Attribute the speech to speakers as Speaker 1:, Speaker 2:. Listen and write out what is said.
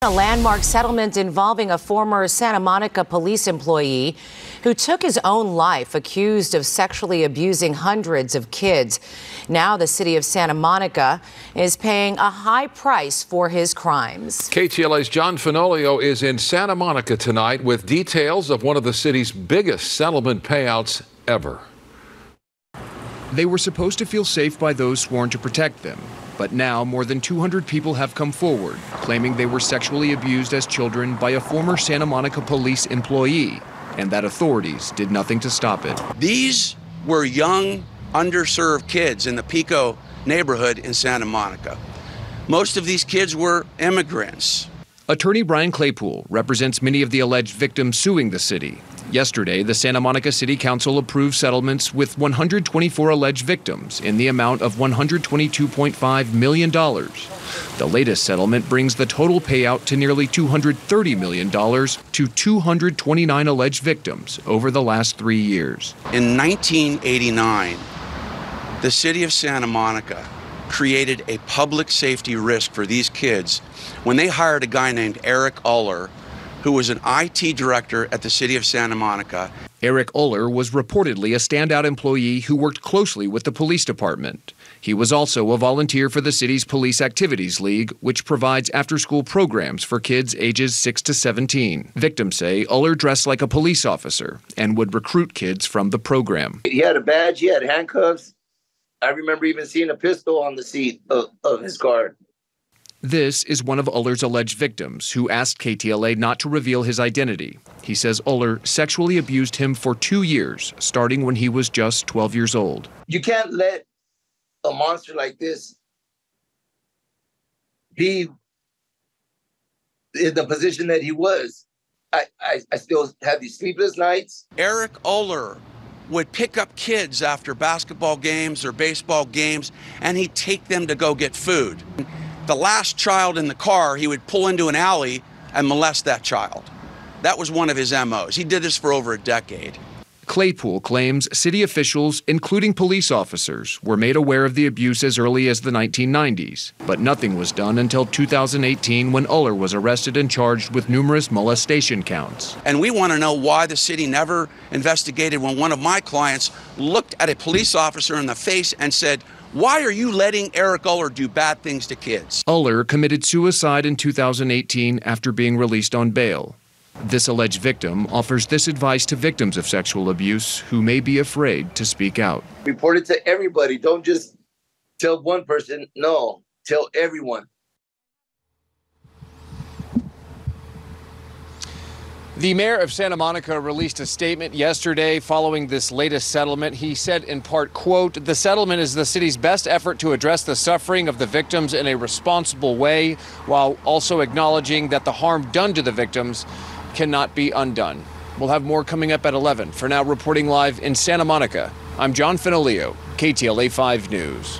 Speaker 1: A landmark settlement involving a former Santa Monica police employee who took his own life, accused of sexually abusing hundreds of kids. Now the city of Santa Monica is paying a high price for his crimes.
Speaker 2: KTLA's John Fenolio is in Santa Monica tonight with details of one of the city's biggest settlement payouts ever.
Speaker 3: They were supposed to feel safe by those sworn to protect them. But now more than 200 people have come forward, claiming they were sexually abused as children by a former Santa Monica police employee, and that authorities did nothing to stop it.
Speaker 4: These were young, underserved kids in the Pico neighborhood in Santa Monica. Most of these kids were immigrants.
Speaker 3: Attorney Brian Claypool represents many of the alleged victims suing the city. Yesterday, the Santa Monica City Council approved settlements with 124 alleged victims in the amount of $122.5 million. The latest settlement brings the total payout to nearly $230 million to 229 alleged victims over the last 3 years.
Speaker 4: In 1989, the city of Santa Monica created a public safety risk for these kids when they hired a guy named Eric Uller, who was an IT director at the city of Santa Monica.
Speaker 3: Eric Uller was reportedly a standout employee who worked closely with the police department. He was also a volunteer for the city's Police Activities League, which provides after-school programs for kids ages 6 to 17. Victims say Uller dressed like a police officer and would recruit kids from the program.
Speaker 5: He had a badge, he had handcuffs. I remember even seeing a pistol on the seat of his car.
Speaker 3: This is one of Uller's alleged victims who asked KTLA not to reveal his identity. He says Uller sexually abused him for 2 years, starting when he was just 12 years old.
Speaker 5: You can't let a monster like this be in the position that he was. I still have these sleepless nights.
Speaker 4: Eric Uller would pick up kids after basketball games or baseball games, and he'd take them to go get food. The last child in the car, he would pull into an alley and molest that child. That was one of his MOs. He did this for over a decade.
Speaker 3: Claypool claims city officials, including police officers, were made aware of the abuse as early as the 1990s. But nothing was done until 2018 when Uller was arrested and charged with numerous molestation counts.
Speaker 4: And we want to know why the city never investigated when one of my clients looked at a police officer in the face and said, "Why are you letting Eric Uller do bad things to kids?"
Speaker 3: Uller committed suicide in 2018 after being released on bail. This alleged victim offers this advice to victims of sexual abuse who may be afraid to speak out.
Speaker 5: Report it to everybody. Don't just tell one person. No, tell everyone.
Speaker 6: The mayor of Santa Monica released a statement yesterday following this latest settlement. He said in part, quote, "The settlement is the city's best effort to address the suffering of the victims in a responsible way, while also acknowledging that the harm done to the victims cannot be undone." We'll have more coming up at 11. For now, reporting live in Santa Monica, I'm John Fenolio, KTLA 5 News.